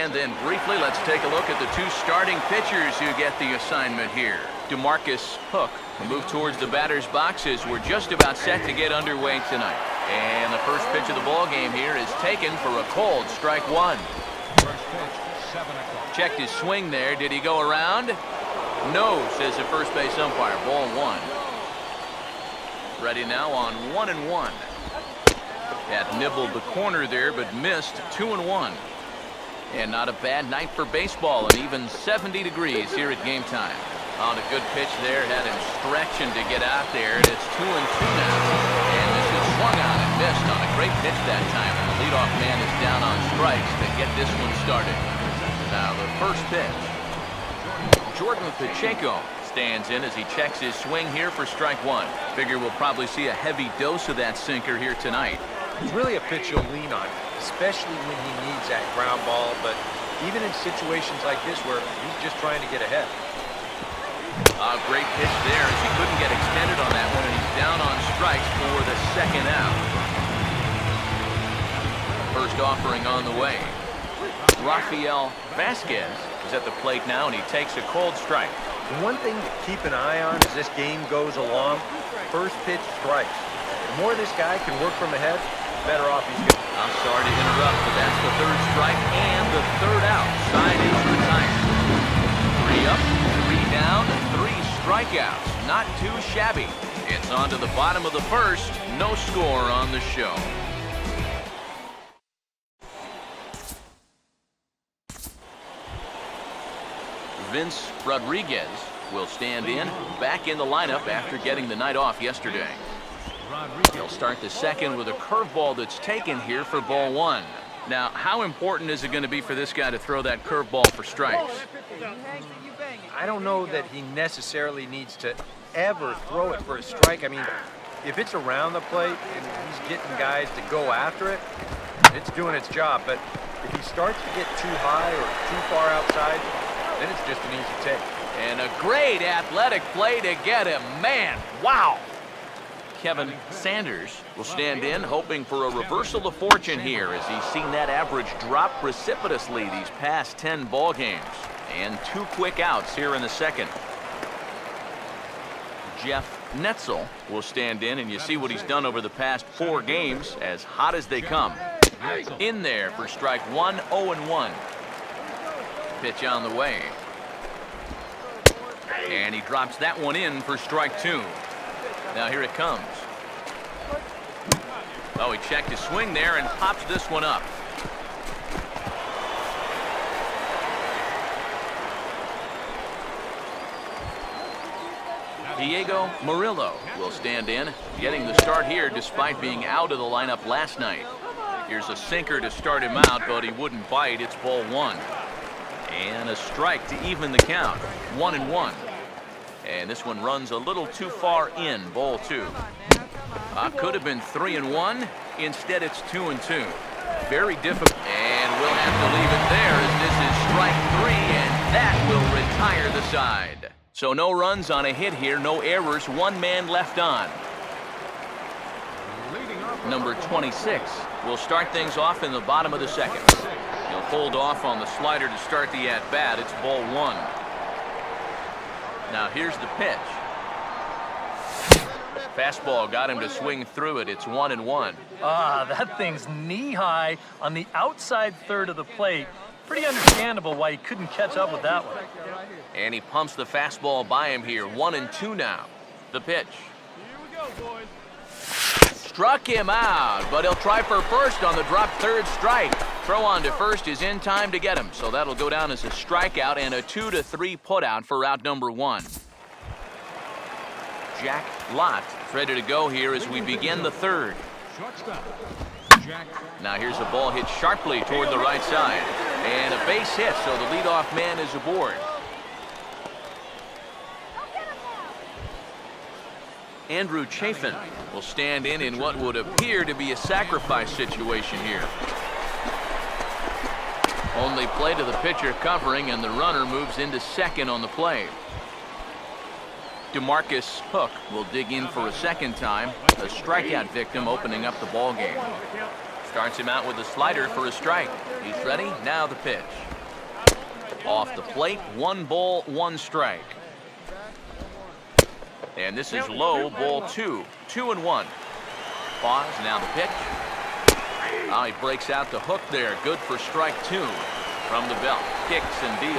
And then briefly, let's take a look at the two starting pitchers who get the assignment here. DeMarcus Hook will move towards the batter's boxes. We're just about set to get underway tonight. And the first pitch of the ball game here is taken for a cold strike one. First pitch, 7 o'clock. Checked his swing there. Did he go around? No, says the first base umpire. Ball one. Ready now on 1-1. That nibbled the corner there, but missed 2-1. And not a bad night for baseball, and even 70 degrees here at game time. On a good pitch there, had him stretching to get out there, and it's 2-2 now. And this is swung on and missed on a great pitch that time, and the leadoff man is down on strikes to get this one started. Now the first pitch. Jordan Pacheco stands in as he checks his swing here for strike one. Figure we'll probably see a heavy dose of that sinker here tonight. It's really a pitch you'll lean on, especially when he needs that ground ball, but even in situations like this where he's just trying to get ahead. A great pitch there as he couldn't get extended on that one, and he's down on strikes for the second out. First offering on the way. Rafael Vasquez is at the plate now, and he takes a cold strike. The one thing to keep an eye on as this game goes along, first pitch strikes. The more this guy can work from ahead, the better off he's going to be. I'm sorry to interrupt, but that's the third strike and the third out. Side is retired. 3 up, 3 down, 3 strikeouts. Not too shabby. It's on to the bottom of the first. No score on the show. Vince Rodriguez will stand in, back in the lineup after getting the night off yesterday. He'll start the second with a curveball that's taken here for ball one. Now, how important is it going to be for this guy to throw that curveball for strikes? I don't know that he necessarily needs to ever throw it for a strike. I mean, if it's around the plate and he's getting guys to go after it, it's doing its job. But if he starts to get too high or too far outside, then it's just an easy take. And a great athletic play to get him. Man, wow! Kevin Sanders will stand in, hoping for a reversal of fortune here as he's seen that average drop precipitously these past 10 ball games. And 2 quick outs here in the second. Jeff Netzel will stand in, and you see what he's done over the past 4 games, as hot as they come. In there for strike one, 0-1. Pitch on the way. And he drops that one in for strike 2. Now here it comes. Oh, he checked his swing there and pops this one up. Diego Murillo will stand in, getting the start here despite being out of the lineup last night. Here's a sinker to start him out, but he wouldn't bite. It's ball one. And a strike to even the count. 1-1. And this one runs a little too far in, ball 2. Could have been 3-1. Instead, it's 2-2. Very difficult. And we'll have to leave it there as this is strike 3, and that will retire the side. So no runs on a hit here, no errors, 1 man left on. Number 26 will start things off in the bottom of the second. He'll hold off on the slider to start the at-bat. It's ball 1. Now here's the pitch. Fastball got him to swing through it. It's 1-1. That thing's knee-high on the outside third of the plate. Pretty understandable why he couldn't catch up with that one. And he pumps the fastball by him here. 1-2 now. The pitch. Here we go, boys. Struck him out, but he'll try for first on the drop third strike. Throw on to first is in time to get him, so that'll go down as a strikeout and a 2-3 putout for out number 1. Jack Lott ready to go here as we begin the third. Shortstop. Jack. Now here's a ball hit sharply toward the right side. And a base hit, so the leadoff man is aboard. Andrew Chafin will stand in what would appear to be a sacrifice situation here. Only play to the pitcher covering, and the runner moves into second on the play. DeMarcus Hook will dig in for a second time, a strikeout victim opening up the ball game. Starts him out with a slider for a strike. He's ready, now the pitch. Off the plate, 1 ball, 1 strike. And this is low, ball 2. 2-1. Pause, now the pitch. Oh, he breaks out the hook there. Good for strike 2. From the belt, kicks and deals.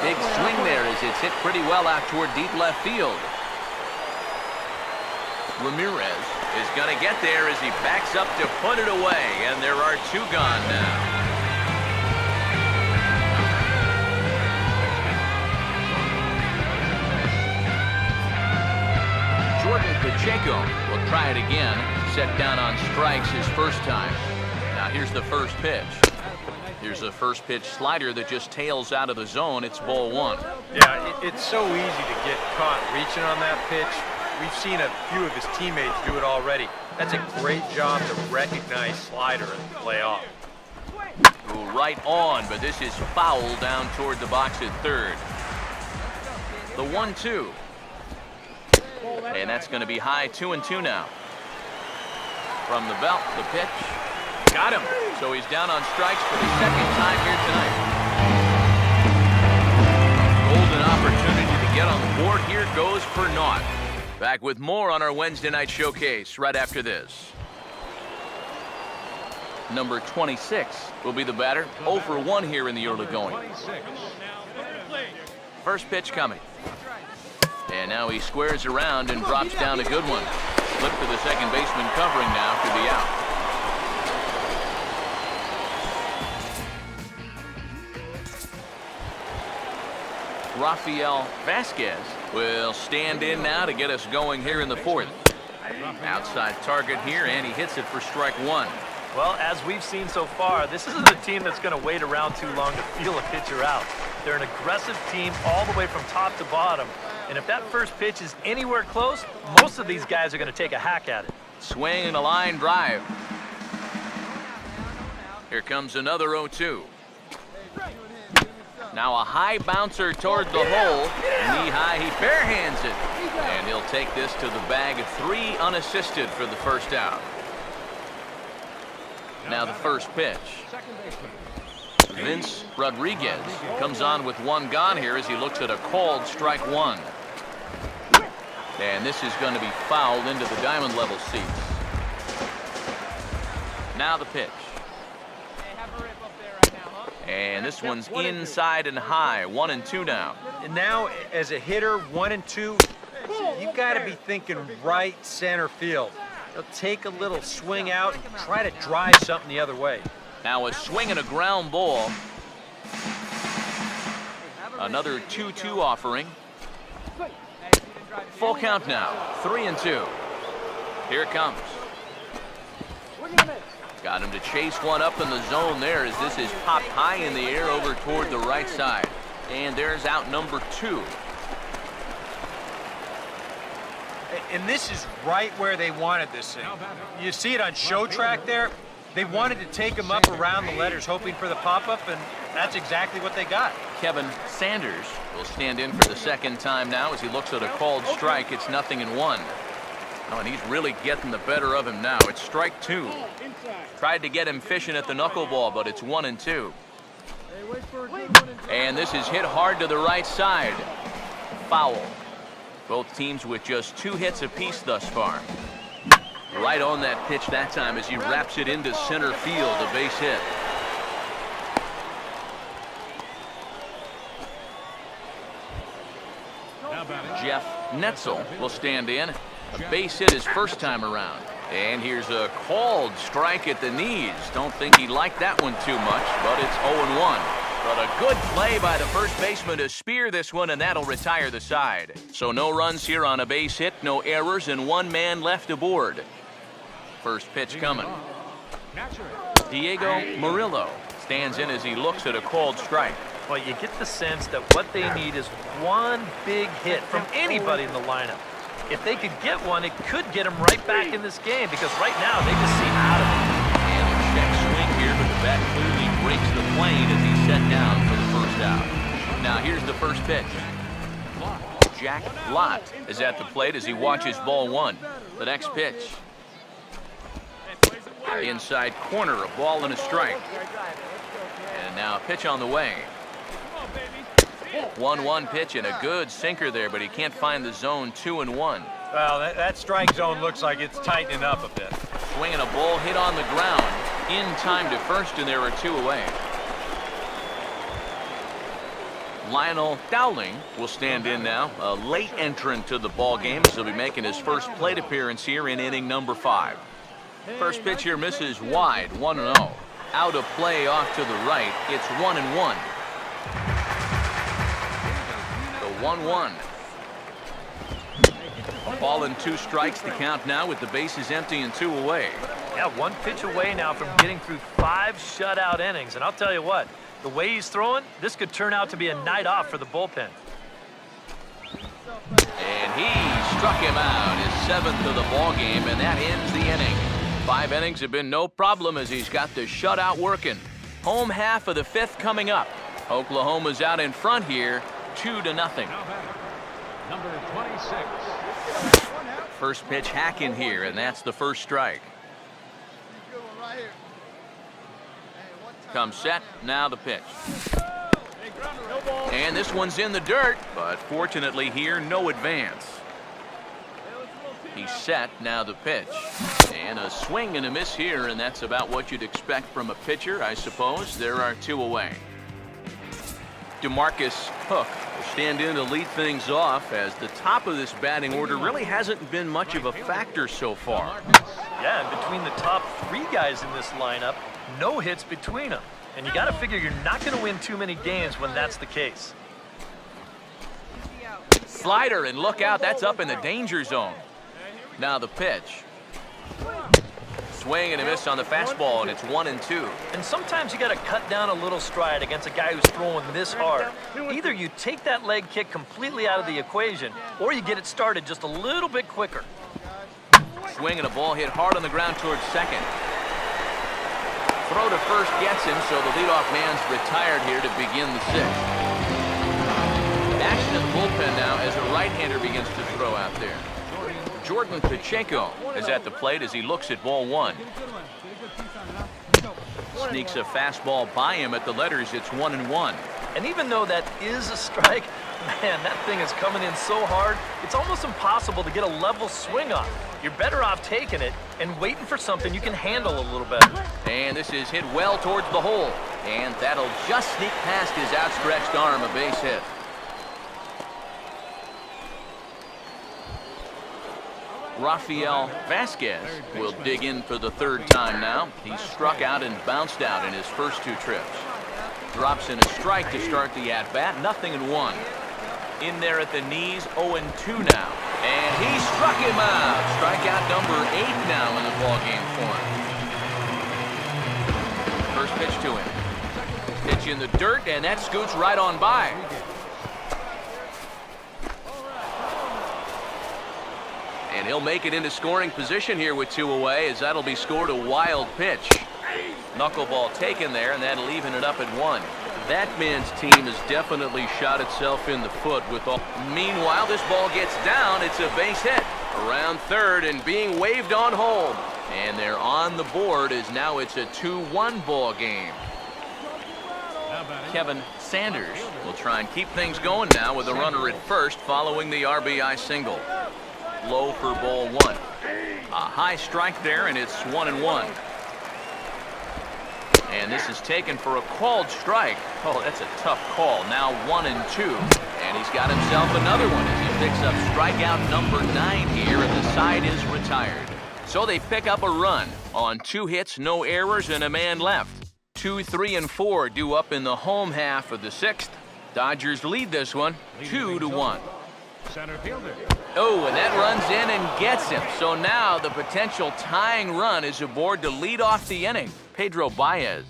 Big swing there as it's hit pretty well out toward deep left field. Ramirez is going to get there as he backs up to put it away, and there are 2 gone now. Jordan Pacheco will try it again. Set down on strikes his first time. Now here's the first pitch. Here's a first pitch slider that just tails out of the zone. It's ball 1. Yeah, it's so easy to get caught reaching on that pitch. We've seen a few of his teammates do it already. That's a great job to recognize slider and play off. Ooh, right on, but this is foul down toward the box at third. The 1-2. And that's going to be high, 2-2 now. From the belt, the pitch. Got him. So he's down on strikes for the second time here tonight. Golden opportunity to get on the board here goes for naught. Back with more on our Wednesday night showcase right after this. Number 26 will be the batter. 0 for 1 here in the early going. First pitch coming. And now he squares around and drops down a good one. Flip to the second baseman covering now to the out. Rafael Vasquez will stand in now to get us going here in the 4th. Outside target here, and he hits it for strike 1. Well, as we've seen so far, this isn't a team that's going to wait around too long to feel a pitcher out. They're an aggressive team all the way from top to bottom. And if that first pitch is anywhere close, most of these guys are going to take a hack at it. Swing and a line drive. Here comes another 0-2. Now a high bouncer toward the hole. Knee high, he barehands it. And he'll take this to the bag. 3 unassisted for the first out. Now the first pitch. Vince Rodriguez comes on with 1 gone here as he looks at a called strike 1. And this is going to be fouled into the diamond level seats. Now the pitch. And this one's inside and high. 1-2 now. And now, as a hitter, 1-2, you've got to be thinking right center field. They'll take a little swing out and try to drive something the other way. Now a swing and a ground ball. Another 2-2 offering. Full count now. 3-2. Here it comes. Got him to chase one up in the zone there as this is popped high in the air over toward the right side. And there's out number 2. And this is right where they wanted this thing. You see it on show track there? They wanted to take him up around the letters, hoping for the pop-up, and that's exactly what they got. Kevin Sanders will stand in for the second time now as he looks at a called strike. It's 0-1. Oh, and he's really getting the better of him now. It's strike 2. Tried to get him fishing at the knuckleball, but it's 1-2. And this is hit hard to the right side. Foul. Both teams with just 2 hits apiece thus far. Right on that pitch that time as he wraps it into center field, a base hit. Jeff Netzel will stand in. A base hit his first time around. And here's a called strike at the knees. Don't think he liked that one too much, but it's 0-1. But a good play by the first baseman to spear this one, and that'll retire the side. So no runs here on a base hit, no errors, and 1 man left aboard. First pitch coming. Diego Murillo stands in as he looks at a called strike. Well, you get the sense that what they need is 1 big hit from anybody in the lineup. If they could get one, it could get them right back in this game because right now they just seem out of it. And a check swing here, but the bat clearly breaks the plane as he's set down for the first out. Now here's the first pitch. Jack Lott is at the plate as he watches ball 1. The next pitch. Inside corner, a ball and a strike. And now a pitch on the way. 1-1 pitch and a good sinker there, but he can't find the zone. 2-1. Well, that strike zone looks like it's tightening up a bit. Swinging a ball hit on the ground in time to first, and there are 2 away. Lionel Dowling will stand in now, a late entrant to the ball game, so he'll be making his first plate appearance here in inning number 5. First pitch here misses wide, 1-0. Out of play off to the right, it's 1-1. The 1-1. A ball and 2 strikes to count now with the bases empty and 2 away. Yeah, 1 pitch away now from getting through 5 shutout innings. And I'll tell you what, the way he's throwing, this could turn out to be a night off for the bullpen. And he struck him out, his 7th of the ball game, and that ends the inning. 5 innings have been no problem as he's got the shutout working. Home half of the 5th coming up. Oklahoma's out in front here, 2-0. Now batting, number 26. First pitch hacking here, and that's the first strike. Comes set, now the pitch. And this one's in the dirt, but fortunately here, no advance. He's set, now the pitch. And a swing and a miss here, and that's about what you'd expect from a pitcher, I suppose. There are 2 away. DeMarcus Hook will stand in to lead things off, as the top of this batting order really hasn't been much of a factor so far. Yeah, and between the top 3 guys in this lineup, no hits between them. And you got to figure you're not going to win too many games when that's the case. Slider, and look out, that's up in the danger zone. Now the pitch. Swing and a miss on the fastball, and it's 1-2. And sometimes you got to cut down a little stride against a guy who's throwing this hard. Either you take that leg kick completely out of the equation, or you get it started just a little bit quicker. Swing and a ball hit hard on the ground towards second. Throw to first gets him, so the leadoff man's retired here to begin the 6th. Action in the bullpen now as a right-hander begins to throw out there. Jordan Pacheco is at the plate as he looks at ball 1. Sneaks a fastball by him at the letters. It's 1-1. And even though that is a strike, man, that thing is coming in so hard, it's almost impossible to get a level swing on. You're better off taking it and waiting for something you can handle a little better. And this is hit well towards the hole. And that'll just sneak past his outstretched arm, a base hit. Rafael Vasquez will dig in for the 3rd time now. He's struck out and bounced out in his first 2 trips. Drops in a strike to start the at-bat, 0-1. In there at the knees, 0-2 now. And he struck him out. Strikeout number 8 now in the ballgame for him. First pitch to him. Pitch in the dirt, and that scoots right on by. And he'll make it into scoring position here with 2 away, as that'll be scored a wild pitch. Knuckleball taken there, and that'll even it up at 1. That man's team has definitely shot itself in the foot with all. Meanwhile, this ball gets down. It's a base hit around third and being waved on home. And they're on the board as now it's a 2-1 ball game. Kevin Sanders will try and keep things going now with a runner at first following the RBI single. Low for ball 1. A high strike there, and it's 1-1. And this is taken for a called strike. Oh, that's a tough call. Now 1-2. And he's got himself another one as he picks up strikeout number 9 here, and the side is retired. So they pick up a run on 2 hits, no errors, and a man left. 2, 3, and 4 due up in the home half of the 6th. Dodgers lead this one 2-1. Center fielder. Oh, and that runs in and gets him. So now the potential tying run is aboard to lead off the inning. Pedro Baez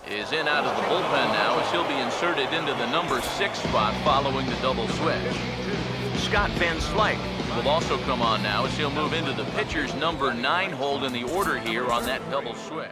is in out of the bullpen now as he'll be inserted into the number 6 spot following the double switch. Scott Van Slyke will also come on now as he'll move into the pitcher's number 9 hold in the order here on that double switch.